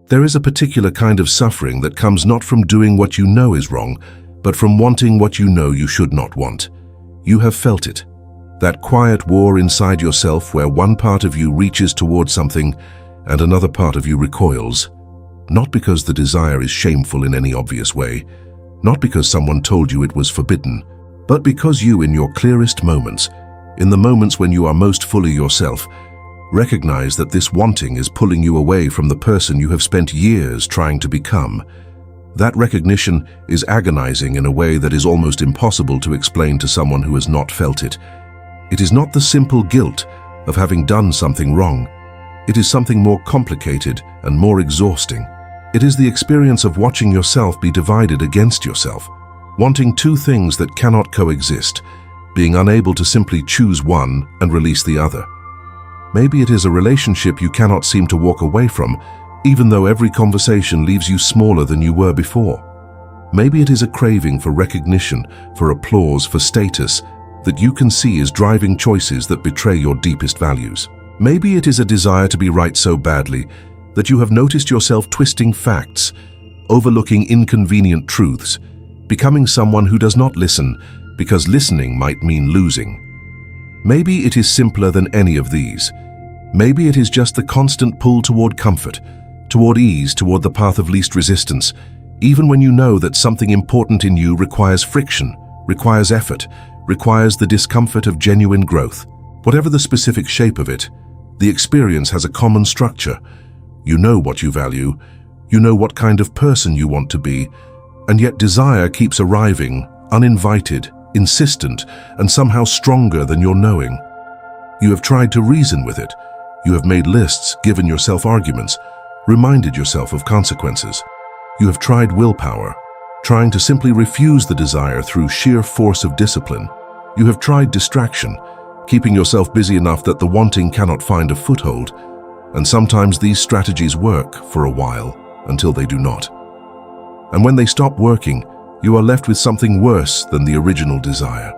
There is a particular kind of suffering that comes not from doing what you know is wrong, but from wanting what you know you should not want. You have felt it. That quiet war inside yourself where one part of you reaches toward something and another part of you recoils. Not because the desire is shameful in any obvious way, not because someone told you it was forbidden, but because you, in your clearest moments, in the moments when you are most fully yourself, recognize that this wanting is pulling you away from the person you have spent years trying to become. That recognition is agonizing in a way that is almost impossible to explain to someone who has not felt it. It is not the simple guilt of having done something wrong. It is something more complicated and more exhausting. It is the experience of watching yourself be divided against yourself, wanting two things that cannot coexist, being unable to simply choose one and release the other. Maybe it is a relationship you cannot seem to walk away from, even though every conversation leaves you smaller than you were before. Maybe it is a craving for recognition, for applause, for status, that you can see is driving choices that betray your deepest values. Maybe it is a desire to be right so badly that you have noticed yourself twisting facts, overlooking inconvenient truths, becoming someone who does not listen because listening might mean losing. Maybe it is simpler than any of these. Maybe it is just the constant pull toward comfort, toward ease, toward the path of least resistance, even when you know that something important in you requires friction, requires effort, requires the discomfort of genuine growth. Whatever the specific shape of it, the experience has a common structure. You know what you value, you know what kind of person you want to be, and yet desire keeps arriving, uninvited, insistent, and somehow stronger than your knowing. You have tried to reason with it. You have made lists, given yourself arguments, reminded yourself of consequences. You have tried willpower, trying to simply refuse the desire through sheer force of discipline. You have tried distraction, keeping yourself busy enough that the wanting cannot find a foothold, and sometimes these strategies work for a while until they do not. And when they stop working, you are left with something worse than the original desire,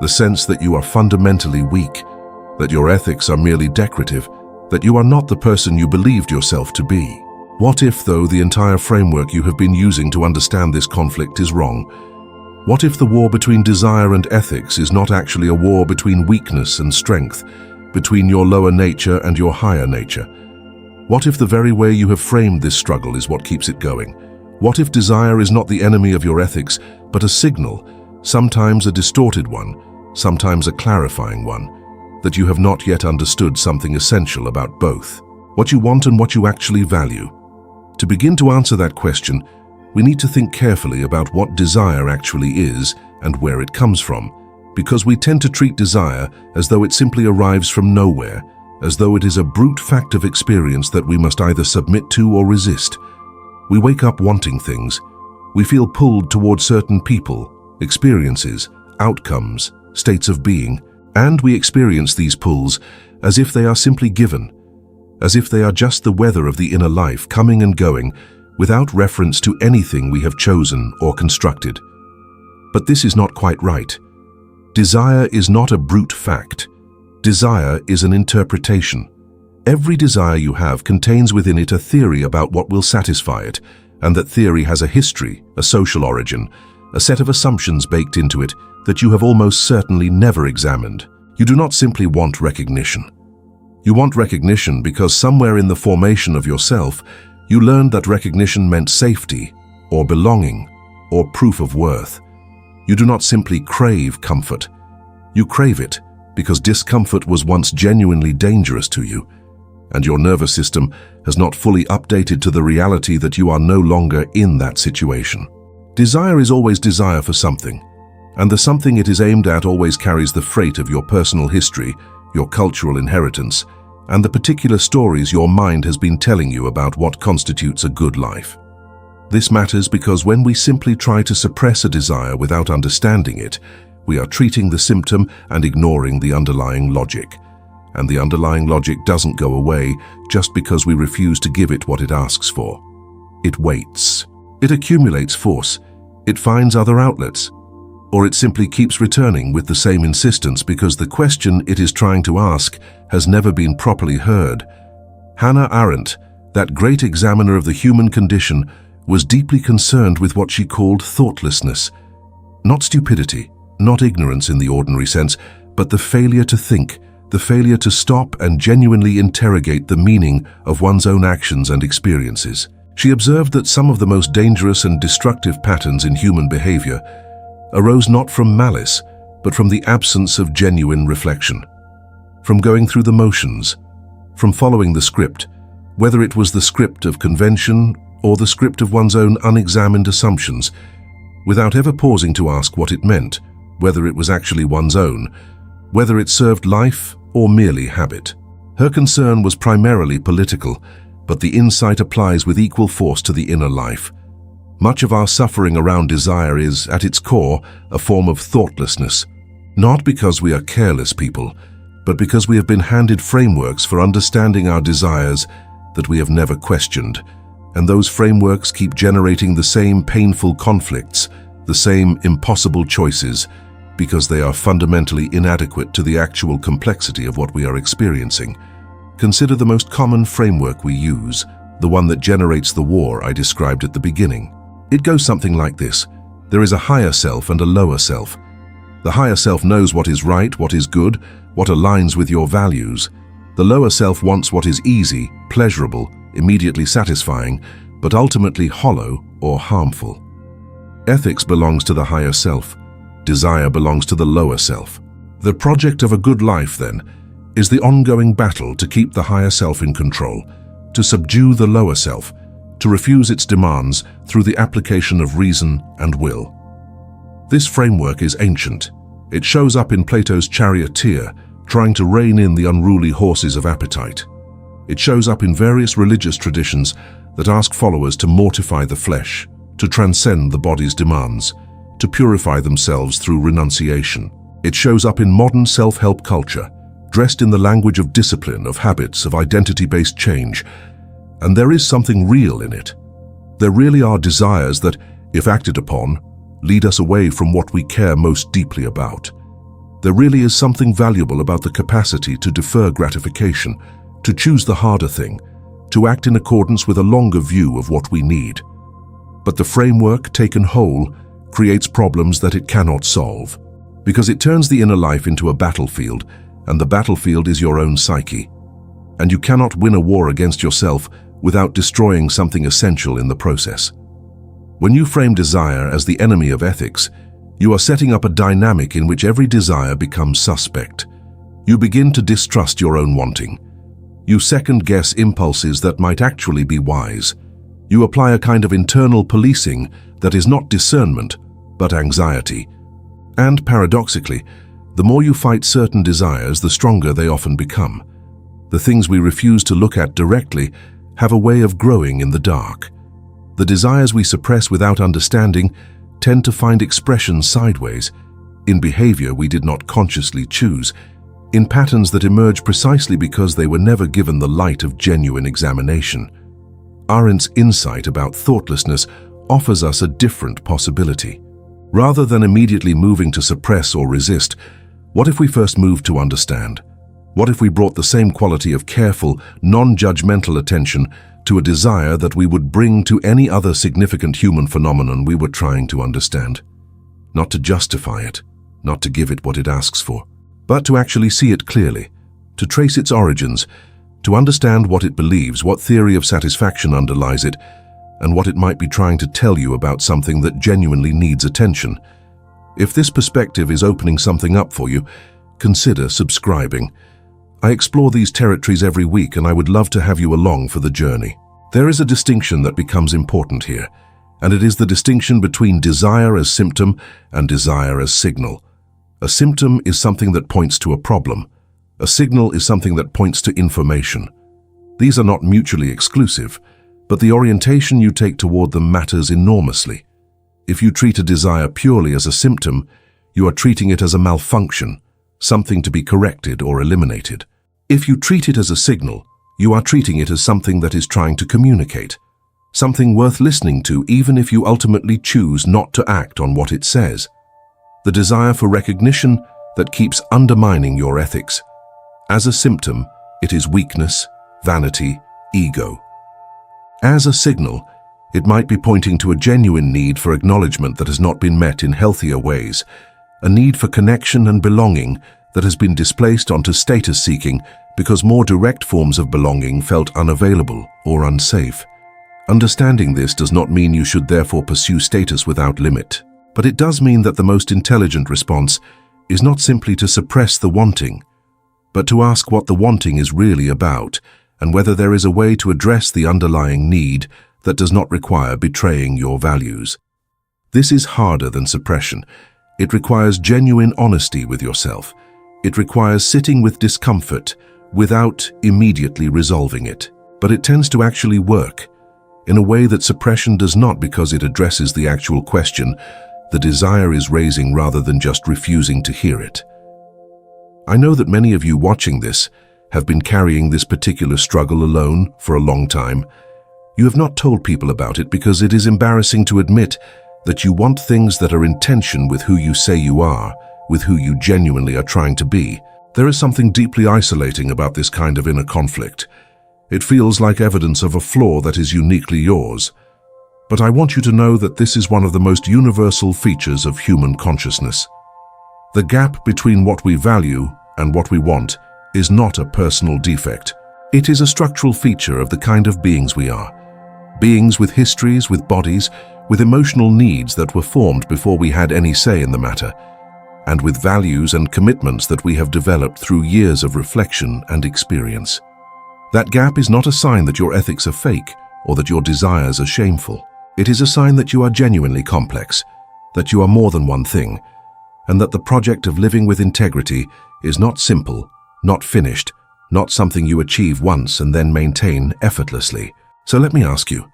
the sense that you are fundamentally weak, that your ethics are merely decorative, that you are not the person you believed yourself to be. What if, though, the entire framework you have been using to understand this conflict is wrong? What if the war between desire and ethics is not actually a war between weakness and strength, between your lower nature and your higher nature? What if the very way you have framed this struggle is what keeps it going? What if desire is not the enemy of your ethics, but a signal, sometimes a distorted one, sometimes a clarifying one, that you have not yet understood something essential about both, what you want and what you actually value? To begin to answer that question, we need to think carefully about what desire actually is and where it comes from, because we tend to treat desire as though it simply arrives from nowhere, as though it is a brute fact of experience that we must either submit to or resist. We wake up wanting things. We feel pulled toward certain people, experiences, outcomes, states of being, and we experience these pulls as if they are simply given, as if they are just the weather of the inner life coming and going without reference to anything we have chosen or constructed. But this is not quite right. Desire is not a brute fact. Desire is an interpretation. Every desire you have contains within it a theory about what will satisfy it, and that theory has a history, a social origin, a set of assumptions baked into it that you have almost certainly never examined. You do not simply want recognition. You want recognition because somewhere in the formation of yourself, you learned that recognition meant safety, or belonging, or proof of worth. You do not simply crave comfort. You crave it because discomfort was once genuinely dangerous to you, and your nervous system has not fully updated to the reality that you are no longer in that situation. Desire is always desire for something, and the something it is aimed at always carries the freight of your personal history, your cultural inheritance, and the particular stories your mind has been telling you about what constitutes a good life. This matters because when we simply try to suppress a desire without understanding it, we are treating the symptom and ignoring the underlying logic. And the underlying logic doesn't go away just because we refuse to give it what it asks for. It waits. It accumulates force. It finds other outlets. Or it simply keeps returning with the same insistence because the question it is trying to ask has never been properly heard. Hannah Arendt, that great examiner of the human condition, was deeply concerned with what she called thoughtlessness. Not stupidity, not ignorance in the ordinary sense, but the failure to think, the failure to stop and genuinely interrogate the meaning of one's own actions and experiences. She observed that some of the most dangerous and destructive patterns in human behavior arose not from malice, but from the absence of genuine reflection. From going through the motions, from following the script, whether it was the script of convention or the script of one's own unexamined assumptions, without ever pausing to ask what it meant, whether it was actually one's own, whether it served life or merely habit. Her concern was primarily political, but the insight applies with equal force to the inner life. Much of our suffering around desire is, at its core, a form of thoughtlessness, not because we are careless people, but because we have been handed frameworks for understanding our desires that we have never questioned, and those frameworks keep generating the same painful conflicts, the same impossible choices, because they are fundamentally inadequate to the actual complexity of what we are experiencing. Consider the most common framework we use, the one that generates the war I described at the beginning. It goes something like this. There is a higher self and a lower self. The higher self knows what is right, what is good, what aligns with your values. The lower self wants what is easy, pleasurable, immediately satisfying, but ultimately hollow or harmful. Ethics belongs to the higher self. Desire belongs to the lower self. The project of a good life, then, is the ongoing battle to keep the higher self in control, to subdue the lower self, to refuse its demands through the application of reason and will. This framework is ancient. It shows up in Plato's charioteer, trying to rein in the unruly horses of appetite. It shows up in various religious traditions that ask followers to mortify the flesh, to transcend the body's demands, to purify themselves through renunciation. It shows up in modern self-help culture, dressed in the language of discipline, of habits, of identity-based change. And there is something real in it. There really are desires that, if acted upon, lead us away from what we care most deeply about. There really is something valuable about the capacity to defer gratification, to choose the harder thing, to act in accordance with a longer view of what we need. But the framework, taken whole, creates problems that it cannot solve, because it turns the inner life into a battlefield, and the battlefield is your own psyche. And you cannot win a war against yourself without destroying something essential in the process. When you frame desire as the enemy of ethics, you are setting up a dynamic in which every desire becomes suspect. You begin to distrust your own wanting. You second-guess impulses that might actually be wise. You apply a kind of internal policing that is not discernment, but anxiety. And paradoxically, the more you fight certain desires, the stronger they often become. The things we refuse to look at directly have a way of growing in the dark. The desires we suppress without understanding tend to find expression sideways, in behavior we did not consciously choose, in patterns that emerge precisely because they were never given the light of genuine examination. Arendt's insight about thoughtlessness offers us a different possibility. Rather than immediately moving to suppress or resist, what if we first moved to understand? What if we brought the same quality of careful, non-judgmental attention to a desire that we would bring to any other significant human phenomenon we were trying to understand? Not to justify it, not to give it what it asks for, but to actually see it clearly, to trace its origins, to understand what it believes, what theory of satisfaction underlies it, and what it might be trying to tell you about something that genuinely needs attention. If this perspective is opening something up for you, consider subscribing. I explore these territories every week, and I would love to have you along for the journey. There is a distinction that becomes important here, and it is the distinction between desire as symptom and desire as signal. A symptom is something that points to a problem. A signal is something that points to information. These are not mutually exclusive, but the orientation you take toward them matters enormously. If you treat a desire purely as a symptom, you are treating it as a malfunction, something to be corrected or eliminated. If you treat it as a signal, you are treating it as something that is trying to communicate, something worth listening to even if you ultimately choose not to act on what it says. The desire for recognition that keeps undermining your ethics. As a symptom, it is weakness, vanity, ego. As a signal, it might be pointing to a genuine need for acknowledgement that has not been met in healthier ways, a need for connection and belonging that has been displaced onto status-seeking because more direct forms of belonging felt unavailable or unsafe. Understanding this does not mean you should therefore pursue status without limit, but it does mean that the most intelligent response is not simply to suppress the wanting, but to ask what the wanting is really about and whether there is a way to address the underlying need that does not require betraying your values. This is harder than suppression. It requires genuine honesty with yourself. It requires sitting with discomfort without immediately resolving it. But it tends to actually work in a way that suppression does not, because it addresses the actual question the desire is raising rather than just refusing to hear it. I know that many of you watching this have been carrying this particular struggle alone for a long time. You have not told people about it because it is embarrassing to admit that you want things that are in tension with who you say you are, with who you genuinely are trying to be. There is something deeply isolating about this kind of inner conflict. It feels like evidence of a flaw that is uniquely yours. But I want you to know that this is one of the most universal features of human consciousness. The gap between what we value and what we want is not a personal defect. It is a structural feature of the kind of beings we are. Beings with histories, with bodies, with emotional needs that were formed before we had any say in the matter, and with values and commitments that we have developed through years of reflection and experience. That gap is not a sign that your ethics are fake or that your desires are shameful. It is a sign that you are genuinely complex, that you are more than one thing, and that the project of living with integrity is not simple, not finished, not something you achieve once and then maintain effortlessly. So let me ask you,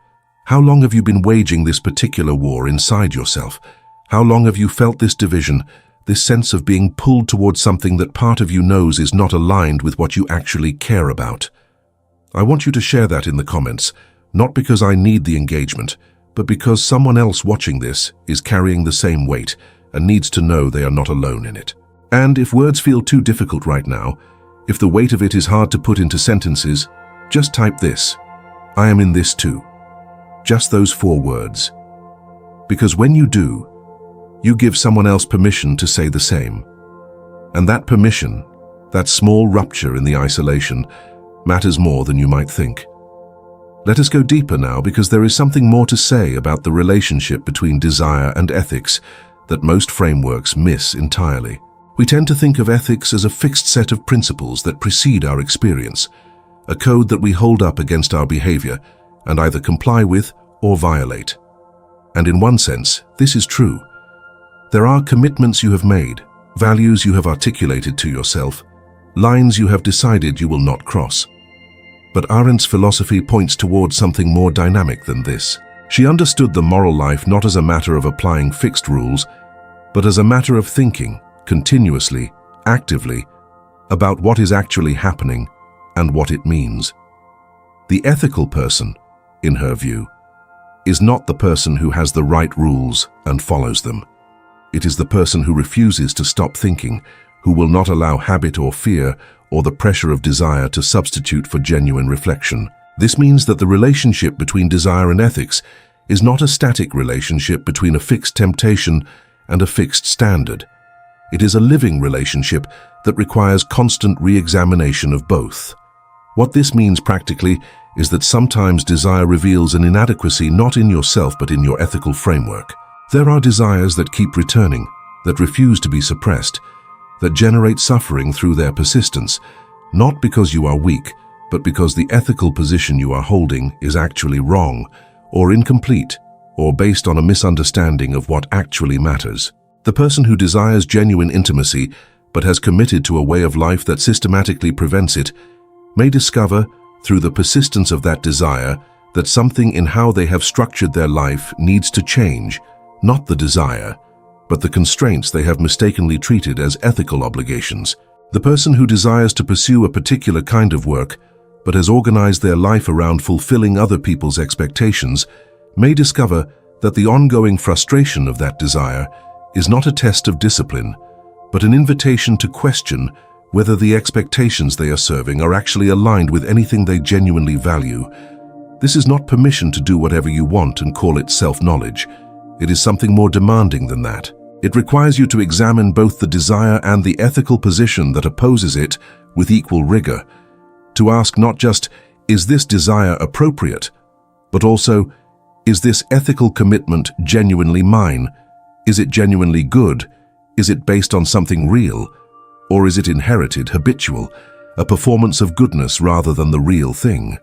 how long have you been waging this particular war inside yourself? How long have you felt this division, this sense of being pulled towards something that part of you knows is not aligned with what you actually care about? I want you to share that in the comments, not because I need the engagement, but because someone else watching this is carrying the same weight and needs to know they are not alone in it. And if words feel too difficult right now, if the weight of it is hard to put into sentences, just type this: I am in this too. Just those 4 words. Because when you do, you give someone else permission to say the same. And that permission, that small rupture in the isolation, matters more than you might think. Let us go deeper now, because there is something more to say about the relationship between desire and ethics that most frameworks miss entirely. We tend to think of ethics as a fixed set of principles that precede our experience, a code that we hold up against our behavior and either comply with or violate. And in one sense, this is true. There are commitments you have made, values you have articulated to yourself, lines you have decided you will not cross. But Arendt's philosophy points towards something more dynamic than this. She understood the moral life not as a matter of applying fixed rules, but as a matter of thinking, continuously, actively, about what is actually happening and what it means. The ethical person, in her view, is not the person who has the right rules and follows them. It is the person who refuses to stop thinking, who will not allow habit or fear or the pressure of desire to substitute for genuine reflection. This means that the relationship between desire and ethics is not a static relationship between a fixed temptation and a fixed standard. It is a living relationship that requires constant re-examination of both. What this means practically is that sometimes desire reveals an inadequacy not in yourself but in your ethical framework. There are desires that keep returning, that refuse to be suppressed, that generate suffering through their persistence, not because you are weak, but because the ethical position you are holding is actually wrong, or incomplete, or based on a misunderstanding of what actually matters. The person who desires genuine intimacy, but has committed to a way of life that systematically prevents it, may discover, through the persistence of that desire, that something in how they have structured their life needs to change, not the desire, but the constraints they have mistakenly treated as ethical obligations. The person who desires to pursue a particular kind of work, but has organized their life around fulfilling other people's expectations, may discover that the ongoing frustration of that desire is not a test of discipline, but an invitation to question whether the expectations they are serving are actually aligned with anything they genuinely value. This is not permission to do whatever you want and call it self-knowledge. It is something more demanding than that. It requires you to examine both the desire and the ethical position that opposes it with equal rigor. To ask not just, is this desire appropriate, but also, is this ethical commitment genuinely mine? Is it genuinely good? Is it based on something real? Or is it inherited, habitual, a performance of goodness rather than the real thing?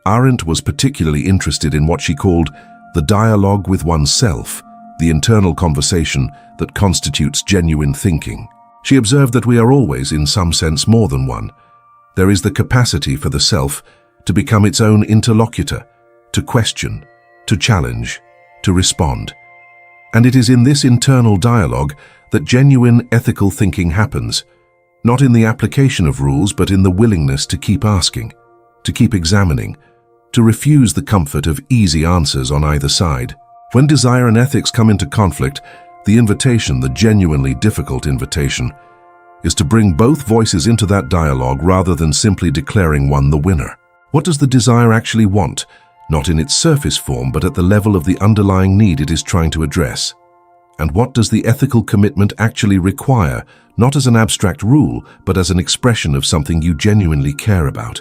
Arendt was particularly interested in what she called the dialogue with oneself, the internal conversation that constitutes genuine thinking. She observed that we are always, in some sense, more than one. There is the capacity for the self to become its own interlocutor, to question, to challenge, to respond. And it is in this internal dialogue that genuine ethical thinking happens, not in the application of rules, but in the willingness to keep asking, to keep examining, to refuse the comfort of easy answers on either side. When desire and ethics come into conflict, the invitation, the genuinely difficult invitation, is to bring both voices into that dialogue rather than simply declaring one the winner. What does the desire actually want? Not in its surface form, but at the level of the underlying need it is trying to address. And what does the ethical commitment actually require, not as an abstract rule, but as an expression of something you genuinely care about?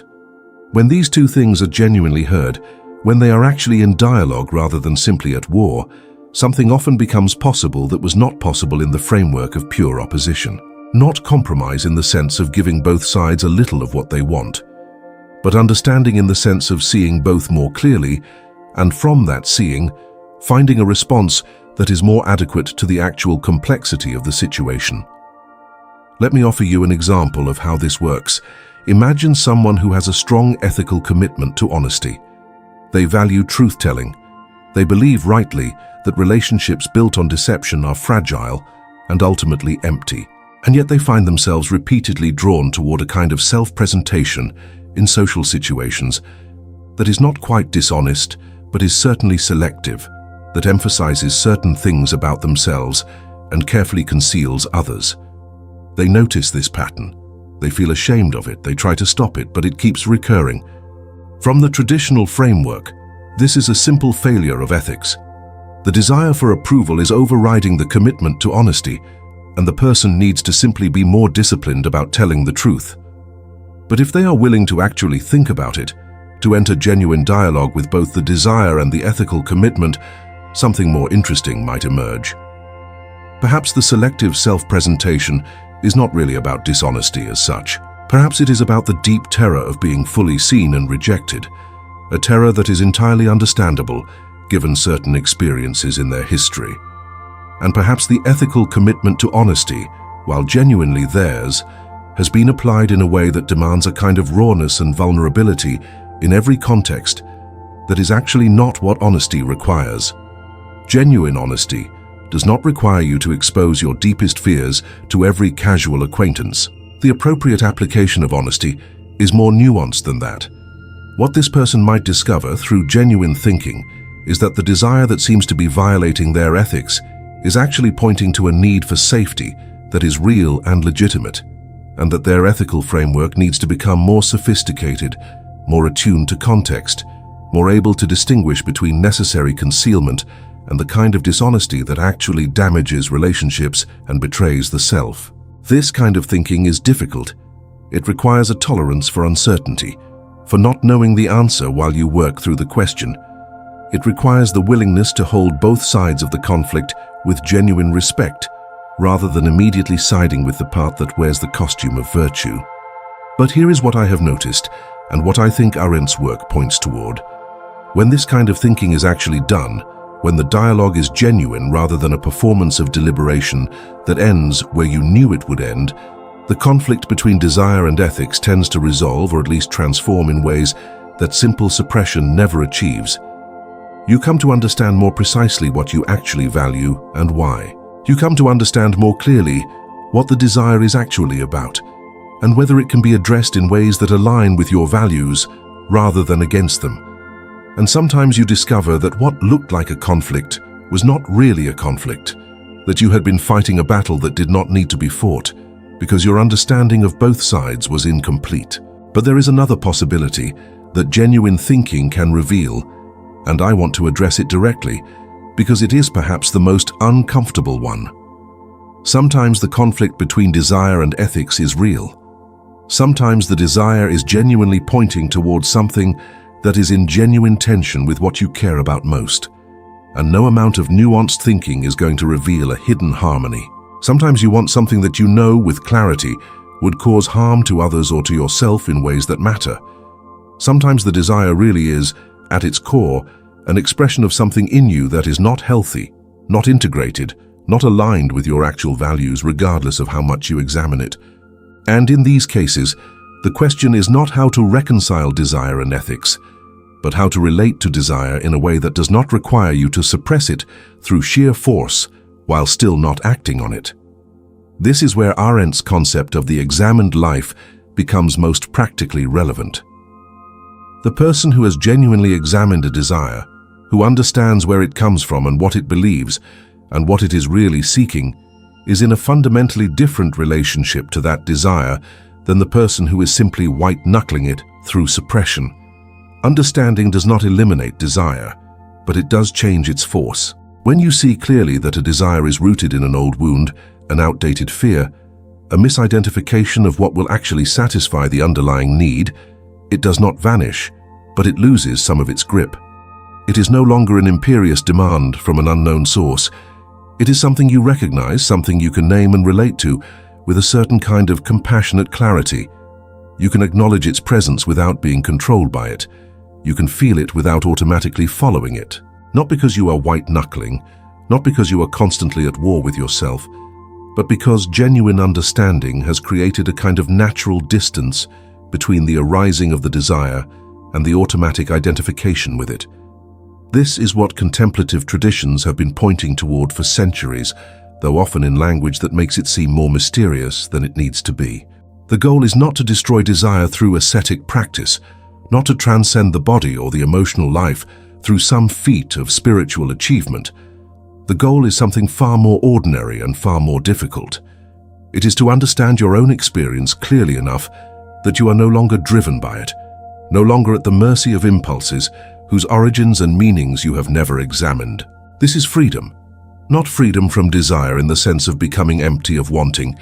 When these two things are genuinely heard, when they are actually in dialogue rather than simply at war, something often becomes possible that was not possible in the framework of pure opposition. Not compromise in the sense of giving both sides a little of what they want, but understanding in the sense of seeing both more clearly, and from that seeing, finding a response that is more adequate to the actual complexity of the situation. Let me offer you an example of how this works. Imagine someone who has a strong ethical commitment to honesty. They value truth-telling. They believe rightly that relationships built on deception are fragile and ultimately empty. And yet they find themselves repeatedly drawn toward a kind of self-presentation in social situations that is not quite dishonest, but is certainly selective, that emphasizes certain things about themselves and carefully conceals others. They notice this pattern. They feel ashamed of it. They try to stop it, but it keeps recurring. From the traditional framework, this is a simple failure of ethics. The desire for approval is overriding the commitment to honesty, and the person needs to simply be more disciplined about telling the truth. But if they are willing to actually think about it, to enter genuine dialogue with both the desire and the ethical commitment, something more interesting might emerge. Perhaps the selective self-presentation is not really about dishonesty as such. Perhaps it is about the deep terror of being fully seen and rejected, a terror that is entirely understandable given certain experiences in their history. And perhaps the ethical commitment to honesty, while genuinely theirs, has been applied in a way that demands a kind of rawness and vulnerability in every context that is actually not what honesty requires. Genuine honesty does not require you to expose your deepest fears to every casual acquaintance. The appropriate application of honesty is more nuanced than that. What this person might discover through genuine thinking is that the desire that seems to be violating their ethics is actually pointing to a need for safety that is real and legitimate, and that their ethical framework needs to become more sophisticated, more attuned to context, more able to distinguish between necessary concealment and the kind of dishonesty that actually damages relationships and betrays the self. This kind of thinking is difficult. It requires a tolerance for uncertainty, for not knowing the answer while you work through the question. It requires the willingness to hold both sides of the conflict with genuine respect, rather than immediately siding with the part that wears the costume of virtue. But here is what I have noticed, and what I think Arendt's work points toward. When this kind of thinking is actually done, when the dialogue is genuine rather than a performance of deliberation that ends where you knew it would end, the conflict between desire and ethics tends to resolve or at least transform in ways that simple suppression never achieves. You come to understand more precisely what you actually value and why. You come to understand more clearly what the desire is actually about, and whether it can be addressed in ways that align with your values rather than against them. And sometimes you discover that what looked like a conflict was not really a conflict, that you had been fighting a battle that did not need to be fought, because your understanding of both sides was incomplete. But there is another possibility, that genuine thinking can reveal, and I want to address it directly because it is perhaps the most uncomfortable one. Sometimes the conflict between desire and ethics is real. Sometimes the desire is genuinely pointing towards something that is in genuine tension with what you care about most, and no amount of nuanced thinking is going to reveal a hidden harmony. Sometimes you want something that you know with clarity would cause harm to others or to yourself in ways that matter. Sometimes the desire really is, at its core, an expression of something in you that is not healthy, not integrated, not aligned with your actual values, regardless of how much you examine it. And in these cases, the question is not how to reconcile desire and ethics, but how to relate to desire in a way that does not require you to suppress it through sheer force while still not acting on it. This is where Arendt's concept of the examined life becomes most practically relevant. The person who has genuinely examined a desire, who understands where it comes from and what it believes, and what it is really seeking, is in a fundamentally different relationship to that desire than the person who is simply white-knuckling it through suppression. Understanding does not eliminate desire, but it does change its force. When you see clearly that a desire is rooted in an old wound, an outdated fear, a misidentification of what will actually satisfy the underlying need, it does not vanish, but it loses some of its grip. It is no longer an imperious demand from an unknown source. It is something you recognize, something you can name and relate to with a certain kind of compassionate clarity. You can acknowledge its presence without being controlled by it. You can feel it without automatically following it. Not because you are white-knuckling, not because you are constantly at war with yourself, but because genuine understanding has created a kind of natural distance between the arising of the desire and the automatic identification with it. This is what contemplative traditions have been pointing toward for centuries, though often in language that makes it seem more mysterious than it needs to be. The goal is not to destroy desire through ascetic practice, not to transcend the body or the emotional life through some feat of spiritual achievement. The goal is something far more ordinary and far more difficult. It is to understand your own experience clearly enough that you are no longer driven by it, no longer at the mercy of impulses whose origins and meanings you have never examined. This is freedom, not freedom from desire in the sense of becoming empty of wanting,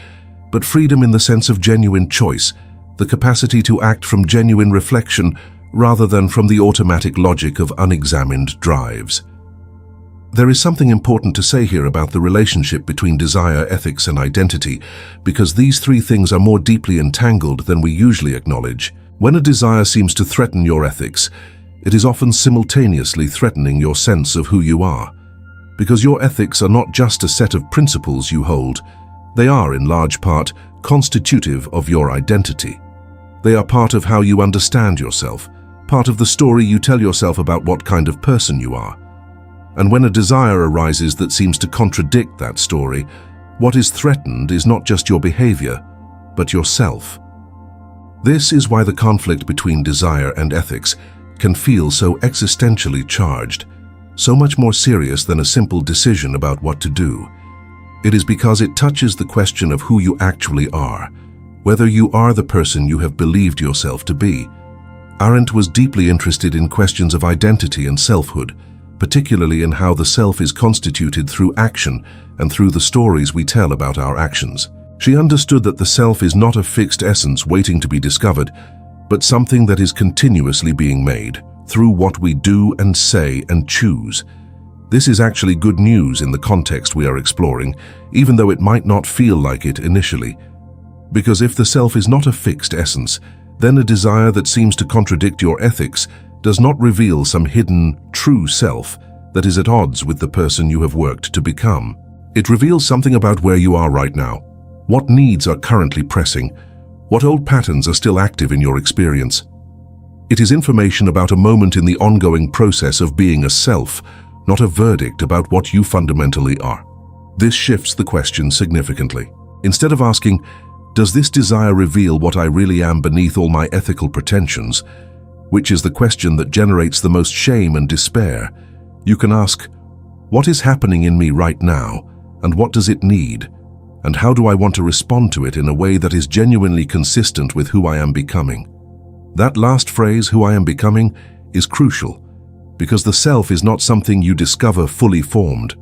but freedom in the sense of genuine choice, the capacity to act from genuine reflection rather than from the automatic logic of unexamined drives. There is something important to say here about the relationship between desire, ethics, and identity, because these three things are more deeply entangled than we usually acknowledge. When a desire seems to threaten your ethics, it is often simultaneously threatening your sense of who you are. Because your ethics are not just a set of principles you hold, they are, in large part, constitutive of your identity. They are part of how you understand yourself, part of the story you tell yourself about what kind of person you are. And when a desire arises that seems to contradict that story, what is threatened is not just your behavior, but yourself. This is why the conflict between desire and ethics can feel so existentially charged, so much more serious than a simple decision about what to do. It is because it touches the question of who you actually are, whether you are the person you have believed yourself to be. Arendt was deeply interested in questions of identity and selfhood, particularly in how the self is constituted through action and through the stories we tell about our actions. She understood that the self is not a fixed essence waiting to be discovered, but something that is continuously being made through what we do and say and choose. This is actually good news in the context we are exploring, even though it might not feel like it initially. Because if the self is not a fixed essence, then a desire that seems to contradict your ethics does not reveal some hidden, true self that is at odds with the person you have worked to become. It reveals something about where you are right now, what needs are currently pressing, what old patterns are still active in your experience. It is information about a moment in the ongoing process of being a self, not a verdict about what you fundamentally are. This shifts the question significantly. Instead of asking, does this desire reveal what I really am beneath all my ethical pretensions, which is the question that generates the most shame and despair, you can ask, what is happening in me right now, and what does it need, and how do I want to respond to it in a way that is genuinely consistent with who I am becoming? That last phrase, who I am becoming, is crucial, because the self is not something you discover fully formed.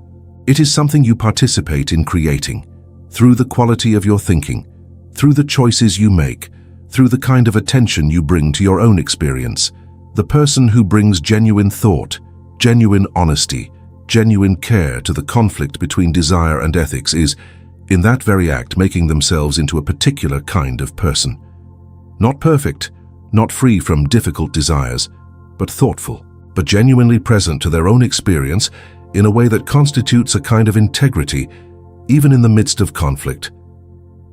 It is something you participate in creating, through the quality of your thinking, through the choices you make, through the kind of attention you bring to your own experience. The person who brings genuine thought, genuine honesty, genuine care to the conflict between desire and ethics is, in that very act, making themselves into a particular kind of person. Not perfect, not free from difficult desires, but thoughtful, but genuinely present to their own experience in a way that constitutes a kind of integrity, even in the midst of conflict.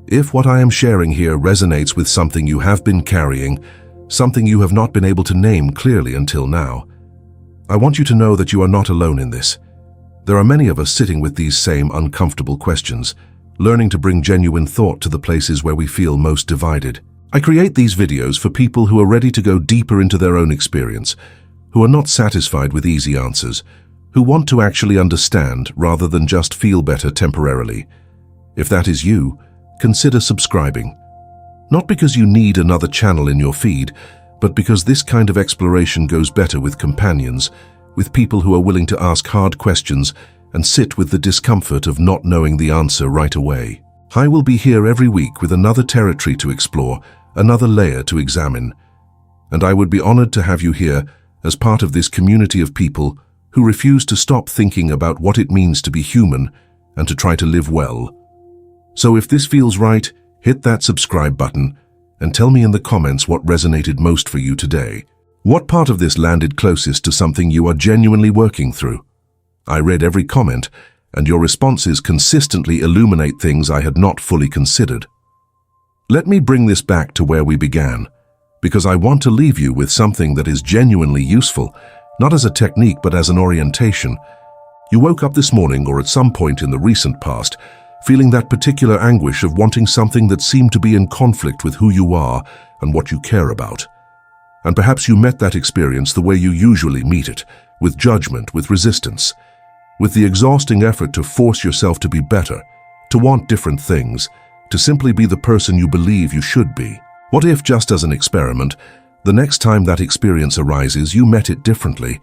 If what I am sharing here resonates with something you have been carrying, something you have not been able to name clearly until now, I want you to know that you are not alone in this. There are many of us sitting with these same uncomfortable questions, learning to bring genuine thought to the places where we feel most divided. I create these videos for people who are ready to go deeper into their own experience, who are not satisfied with easy answers, who want to actually understand rather than just feel better temporarily. If that is you, consider subscribing. Not because you need another channel in your feed, but because this kind of exploration goes better with companions, with people who are willing to ask hard questions and sit with the discomfort of not knowing the answer right away. I will be here every week with another territory to explore, another layer to examine. And I would be honored to have you here as part of this community of people who refuse to stop thinking about what it means to be human and to try to live well. So if this feels right, hit that subscribe button and tell me in the comments what resonated most for you today. What part of this landed closest to something you are genuinely working through? I read every comment, and your responses consistently illuminate things I had not fully considered. Let me bring this back to where we began, because I want to leave you with something that is genuinely useful, not as a technique but as an orientation. You woke up this morning or at some point in the recent past, feeling that particular anguish of wanting something that seemed to be in conflict with who you are and what you care about. And perhaps you met that experience the way you usually meet it, with judgment, with resistance, with the exhausting effort to force yourself to be better, to want different things, to simply be the person you believe you should be. What if, just as an experiment, the next time that experience arises, you met it differently,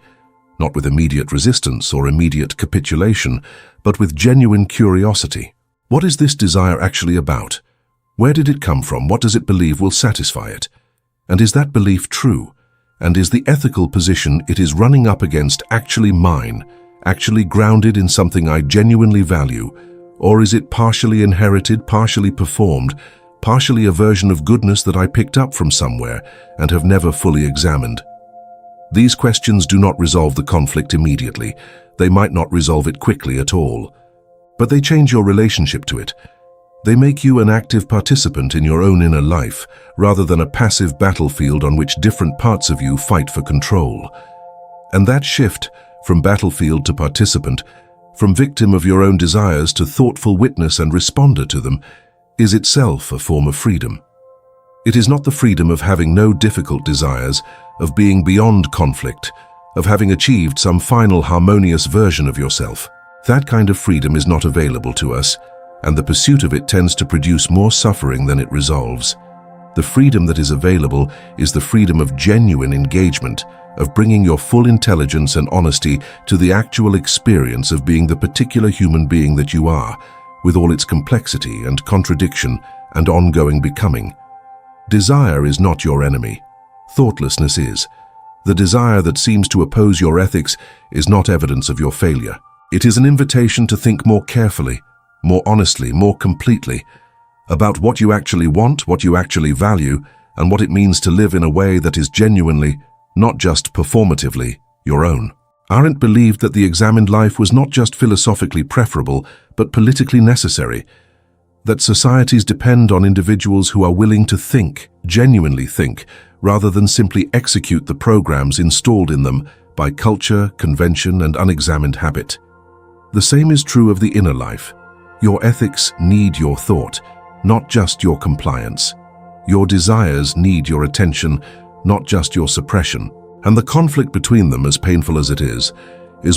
not with immediate resistance or immediate capitulation, but with genuine curiosity? What is this desire actually about? Where did it come from? What does it believe will satisfy it? And is that belief true? And is the ethical position it is running up against actually mine, actually grounded in something I genuinely value? Or is it partially inherited, partially performed, partially a version of goodness that I picked up from somewhere and have never fully examined? These questions do not resolve the conflict immediately. They might not resolve it quickly at all. But they change your relationship to it. They make you an active participant in your own inner life, rather than a passive battlefield on which different parts of you fight for control. And that shift from battlefield to participant, from victim of your own desires to thoughtful witness and responder to them, is itself a form of freedom. It is not the freedom of having no difficult desires, of being beyond conflict, of having achieved some final harmonious version of yourself. That kind of freedom is not available to us, and the pursuit of it tends to produce more suffering than it resolves. The freedom that is available is the freedom of genuine engagement, of bringing your full intelligence and honesty to the actual experience of being the particular human being that you are, with all its complexity and contradiction and ongoing becoming. Desire is not your enemy. Thoughtlessness is. The desire that seems to oppose your ethics is not evidence of your failure. It is an invitation to think more carefully, more honestly, more completely, about what you actually want, what you actually value, and what it means to live in a way that is genuinely, not just performatively, your own. Arendt believed that the examined life was not just philosophically preferable, but politically necessary, that societies depend on individuals who are willing to think, genuinely think, rather than simply execute the programs installed in them by culture, convention, and unexamined habit. The same is true of the inner life. Your ethics need your thought, not just your compliance. Your desires need your attention, not just your suppression. And the conflict between them, as painful as it is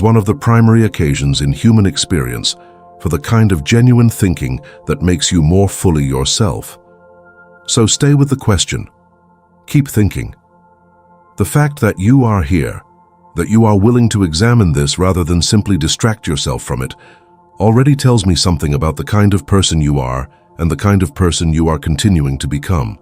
one of the primary occasions in human experience for the kind of genuine thinking that makes you more fully yourself. So stay with the question. Keep thinking. The fact that you are here, that you are willing to examine this rather than simply distract yourself from it, already tells me something about the kind of person you are and the kind of person you are continuing to become.